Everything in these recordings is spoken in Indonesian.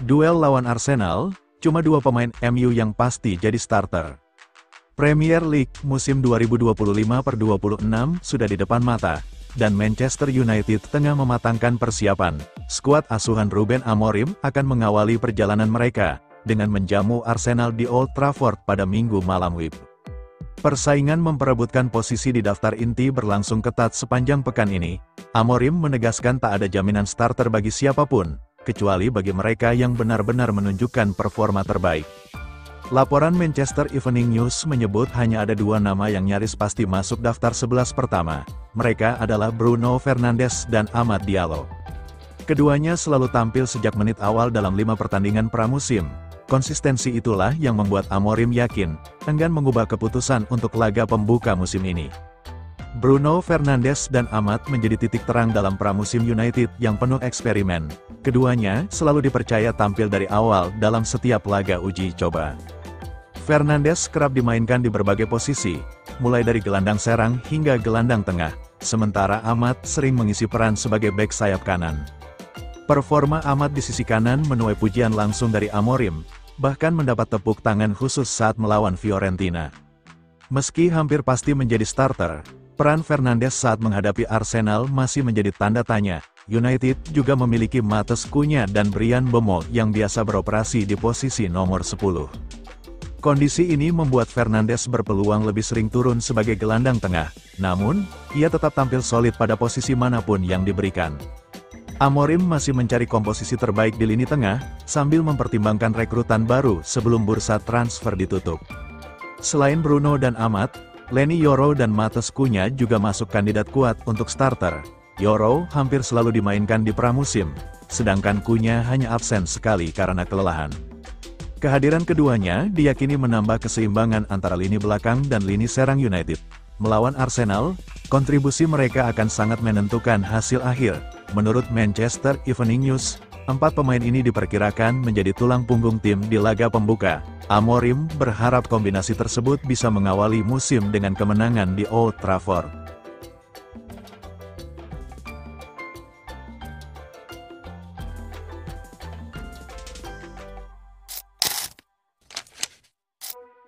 Duel lawan Arsenal, cuma dua pemain MU yang pasti jadi starter. Premier League musim 2025/26 sudah di depan mata, dan Manchester United tengah mematangkan persiapan. Skuad asuhan Ruben Amorim akan mengawali perjalanan mereka, dengan menjamu Arsenal di Old Trafford pada Minggu malam WIB. Persaingan memperebutkan posisi di daftar inti berlangsung ketat sepanjang pekan ini. Amorim menegaskan tak ada jaminan starter bagi siapapun, kecuali bagi mereka yang benar-benar menunjukkan performa terbaik. Laporan Manchester Evening News menyebut hanya ada dua nama yang nyaris pasti masuk daftar 11 pertama. Mereka adalah Bruno Fernandes dan Amad Diallo. Keduanya selalu tampil sejak menit awal dalam 5 pertandingan pramusim. Konsistensi itulah yang membuat Amorim yakin, enggan mengubah keputusan untuk laga pembuka musim ini. Bruno Fernandes dan Amad menjadi titik terang dalam pramusim United yang penuh eksperimen. Keduanya selalu dipercaya tampil dari awal dalam setiap laga uji coba. Fernandes kerap dimainkan di berbagai posisi, mulai dari gelandang serang hingga gelandang tengah, sementara Amad sering mengisi peran sebagai bek sayap kanan. Performa Amad di sisi kanan menuai pujian langsung dari Amorim, bahkan mendapat tepuk tangan khusus saat melawan Fiorentina. Meski hampir pasti menjadi starter, peran Fernandes saat menghadapi Arsenal masih menjadi tanda tanya. United juga memiliki Matheus Cunha dan Bryan Mbeumo yang biasa beroperasi di posisi nomor 10. Kondisi ini membuat Fernandes berpeluang lebih sering turun sebagai gelandang tengah, namun, ia tetap tampil solid pada posisi manapun yang diberikan. Amorim masih mencari komposisi terbaik di lini tengah, sambil mempertimbangkan rekrutan baru sebelum bursa transfer ditutup. Selain Bruno dan Amad, Leny Yoro dan Matheus Cunha juga masuk kandidat kuat untuk starter. Yoro hampir selalu dimainkan di pramusim, sedangkan Cunha hanya absen sekali karena kelelahan. Kehadiran keduanya diyakini menambah keseimbangan antara lini belakang dan lini serang United. Melawan Arsenal, kontribusi mereka akan sangat menentukan hasil akhir. Menurut Manchester Evening News, 4 pemain ini diperkirakan menjadi tulang punggung tim di laga pembuka. Amorim berharap kombinasi tersebut bisa mengawali musim dengan kemenangan di Old Trafford.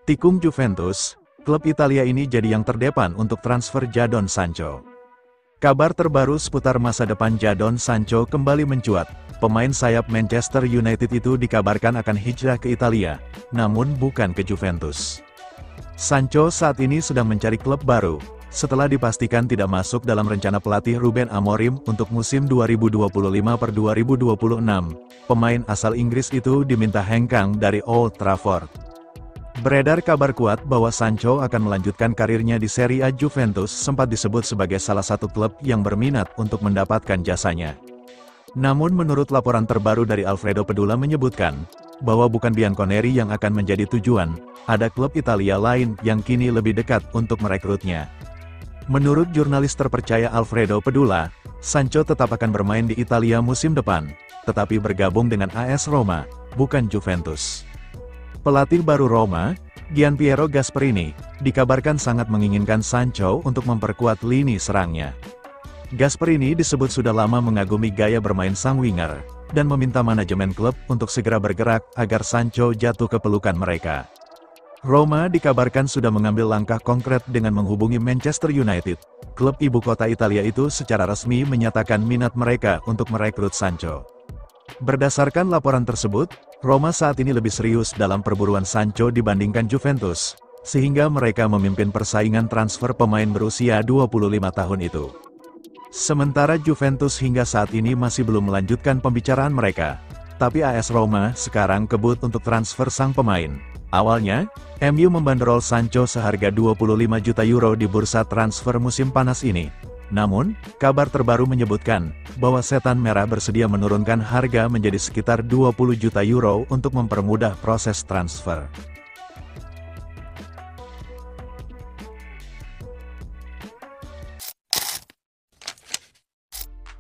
Tikung Juventus, klub Italia ini jadi yang terdepan untuk transfer Jadon Sancho. Kabar terbaru seputar masa depan Jadon Sancho kembali mencuat. Pemain sayap Manchester United itu dikabarkan akan hijrah ke Italia, namun bukan ke Juventus. Sancho saat ini sedang mencari klub baru, setelah dipastikan tidak masuk dalam rencana pelatih Ruben Amorim untuk musim 2025/2026. Pemain asal Inggris itu diminta hengkang dari Old Trafford. Beredar kabar kuat bahwa Sancho akan melanjutkan karirnya di Serie A. Juventus sempat disebut sebagai salah satu klub yang berminat untuk mendapatkan jasanya. Namun menurut laporan terbaru dari Alfredo Pedula menyebutkan, bahwa bukan Bianconeri yang akan menjadi tujuan, ada klub Italia lain yang kini lebih dekat untuk merekrutnya. Menurut jurnalis terpercaya Alfredo Pedula, Sancho tetap akan bermain di Italia musim depan, tetapi bergabung dengan AS Roma, bukan Juventus. Pelatih baru Roma, Gianpiero Gasperini, dikabarkan sangat menginginkan Sancho untuk memperkuat lini serangnya. Gasperini disebut sudah lama mengagumi gaya bermain sang winger, dan meminta manajemen klub untuk segera bergerak agar Sancho jatuh ke pelukan mereka. Roma dikabarkan sudah mengambil langkah konkret dengan menghubungi Manchester United. Klub ibu kota Italia itu secara resmi menyatakan minat mereka untuk merekrut Sancho. Berdasarkan laporan tersebut, Roma saat ini lebih serius dalam perburuan Sancho dibandingkan Juventus, sehingga mereka memimpin persaingan transfer pemain berusia 25 tahun itu. Sementara Juventus hingga saat ini masih belum melanjutkan pembicaraan mereka, tapi AS Roma sekarang kebut untuk transfer sang pemain. Awalnya, MU membanderol Sancho seharga 25 juta euro di bursa transfer musim panas ini. Namun, kabar terbaru menyebutkan, bahwa Setan Merah bersedia menurunkan harga menjadi sekitar 20 juta euro untuk mempermudah proses transfer.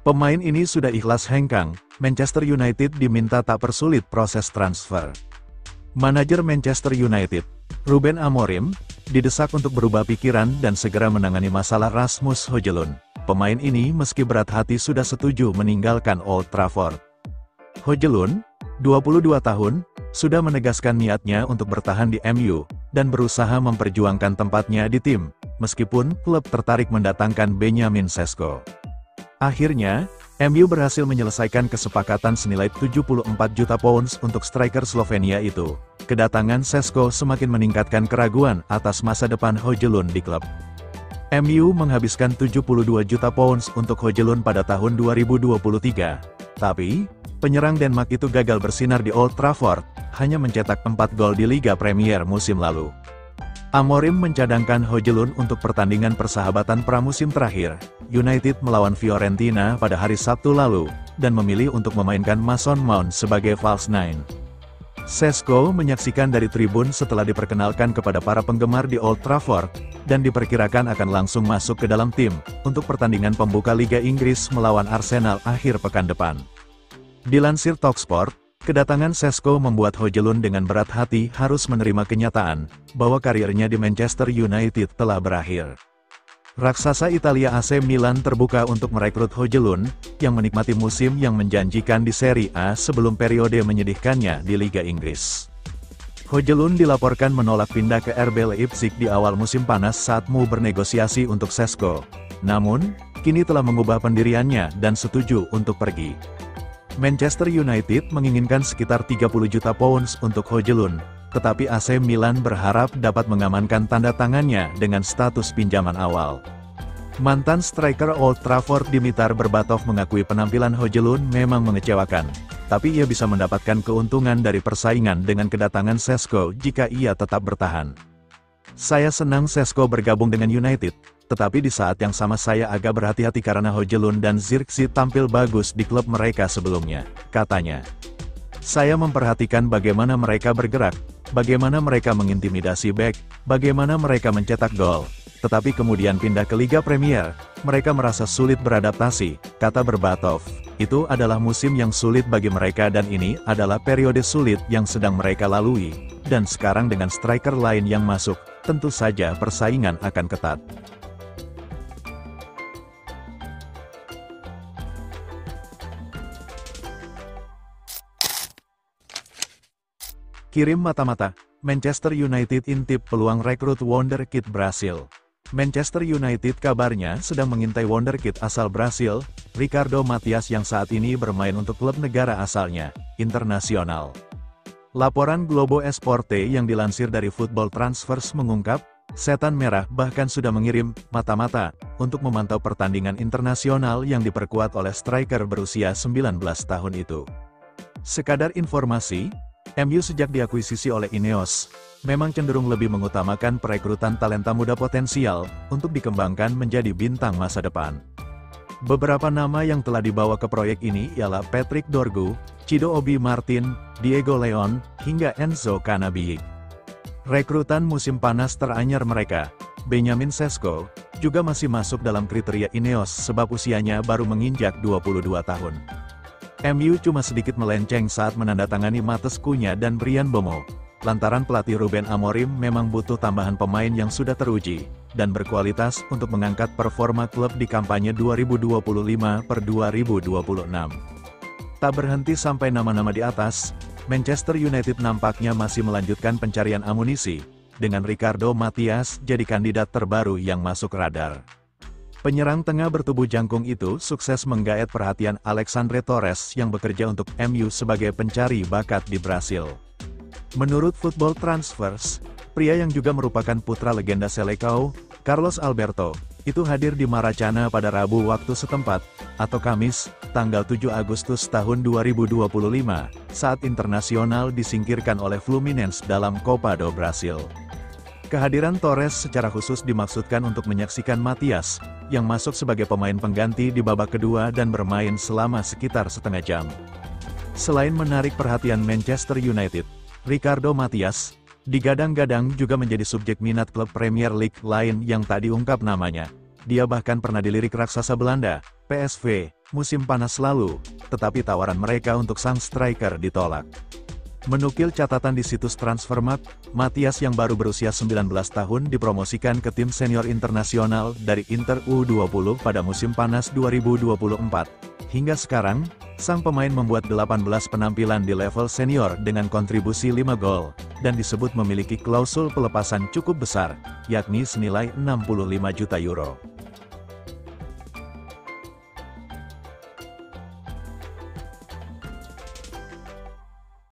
Pemain ini sudah ikhlas hengkang, Manchester United diminta tak persulit proses transfer. Manajer Manchester United, Ruben Amorim, didesak untuk berubah pikiran dan segera menangani masalah Rasmus Højlund. Pemain ini meski berat hati sudah setuju meninggalkan Old Trafford. Højlund, 22 tahun, sudah menegaskan niatnya untuk bertahan di MU, dan berusaha memperjuangkan tempatnya di tim, meskipun klub tertarik mendatangkan Benjamin Sesko. Akhirnya, MU berhasil menyelesaikan kesepakatan senilai 74 juta pounds untuk striker Slovenia itu. Kedatangan Sesko semakin meningkatkan keraguan atas masa depan Højlund di klub. MU menghabiskan 72 juta pounds untuk Højlund pada tahun 2023. Tapi, penyerang Denmark itu gagal bersinar di Old Trafford, hanya mencetak 4 gol di Liga Premier musim lalu. Amorim mencadangkan Højlund untuk pertandingan persahabatan pramusim terakhir, United melawan Fiorentina pada hari Sabtu lalu, dan memilih untuk memainkan Mason Mount sebagai false nine. Sesko menyaksikan dari tribun setelah diperkenalkan kepada para penggemar di Old Trafford, dan diperkirakan akan langsung masuk ke dalam tim, untuk pertandingan pembuka Liga Inggris melawan Arsenal akhir pekan depan. Dilansir Talksport, kedatangan Sesko membuat Højlund dengan berat hati harus menerima kenyataan, bahwa karirnya di Manchester United telah berakhir. Raksasa Italia AC Milan terbuka untuk merekrut Højlund, yang menikmati musim yang menjanjikan di Serie A sebelum periode menyedihkannya di Liga Inggris. Højlund dilaporkan menolak pindah ke RB Leipzig di awal musim panas saat mau bernegosiasi untuk Sesko. Namun, kini telah mengubah pendiriannya dan setuju untuk pergi. Manchester United menginginkan sekitar 30 juta pounds untuk Højlund, tetapi AC Milan berharap dapat mengamankan tanda tangannya dengan status pinjaman awal. Mantan striker Old Trafford Dimitar Berbatov mengakui penampilan Højlund memang mengecewakan, tapi ia bisa mendapatkan keuntungan dari persaingan dengan kedatangan Sesko jika ia tetap bertahan. Saya senang Sesko bergabung dengan United, tetapi di saat yang sama saya agak berhati-hati karena Højlund dan Zirkzee tampil bagus di klub mereka sebelumnya, katanya. Saya memperhatikan bagaimana mereka bergerak, bagaimana mereka mengintimidasi bek, bagaimana mereka mencetak gol. Tetapi kemudian pindah ke Liga Premier, mereka merasa sulit beradaptasi, kata Berbatov. Itu adalah musim yang sulit bagi mereka dan ini adalah periode sulit yang sedang mereka lalui. Dan sekarang dengan striker lain yang masuk, tentu saja persaingan akan ketat. Kirim mata-mata, Manchester United intip peluang rekrut wonderkid Brasil. Manchester United kabarnya sedang mengintai wonderkid asal Brasil, Ricardo Matias yang saat ini bermain untuk klub negara asalnya, Internacional. Laporan Globo Esporte yang dilansir dari Football Transfers mengungkap, Setan Merah bahkan sudah mengirim mata-mata untuk memantau pertandingan internasional yang diperkuat oleh striker berusia 19 tahun itu. Sekadar informasi, MU sejak diakuisisi oleh Ineos, memang cenderung lebih mengutamakan perekrutan talenta muda potensial, untuk dikembangkan menjadi bintang masa depan. Beberapa nama yang telah dibawa ke proyek ini ialah Patrick Dorgu, Cido Obi Martin, Diego Leon, hingga Enzo Cannabig. Rekrutan musim panas teranyar mereka, Benjamin Sesko, juga masih masuk dalam kriteria Ineos sebab usianya baru menginjak 22 tahun. MU cuma sedikit melenceng saat menandatangani Matheus Cunha dan Bryan Mbeumo, lantaran pelatih Ruben Amorim memang butuh tambahan pemain yang sudah teruji, dan berkualitas untuk mengangkat performa klub di kampanye 2025-2026. Tak berhenti sampai nama-nama di atas, Manchester United nampaknya masih melanjutkan pencarian amunisi, dengan Ricardo Matias jadi kandidat terbaru yang masuk radar. Penyerang tengah bertubuh jangkung itu sukses menggaet perhatian Alexandre Torres yang bekerja untuk MU sebagai pencari bakat di Brasil. Menurut Football Transfers, pria yang juga merupakan putra legenda Selecao, Carlos Alberto, itu hadir di Maracana pada Rabu waktu setempat, atau Kamis, tanggal 7 Agustus tahun 2025, saat Internacional disingkirkan oleh Fluminense dalam Copa do Brasil. Kehadiran Torres secara khusus dimaksudkan untuk menyaksikan Matias, yang masuk sebagai pemain pengganti di babak kedua dan bermain selama sekitar setengah jam. Selain menarik perhatian Manchester United, Ricardo Matias digadang-gadang juga menjadi subjek minat klub Premier League lain yang tak diungkap namanya. Dia bahkan pernah dilirik raksasa Belanda, PSV, musim panas lalu, tetapi tawaran mereka untuk sang striker ditolak. Menukil catatan di situs Transfermarkt, Matias yang baru berusia 19 tahun dipromosikan ke tim senior internasional dari Inter U20 pada musim panas 2024. Hingga sekarang, Sang pemain membuat 18 penampilan di level senior dengan kontribusi 5 gol, dan disebut memiliki klausul pelepasan cukup besar, yakni senilai 65 juta euro.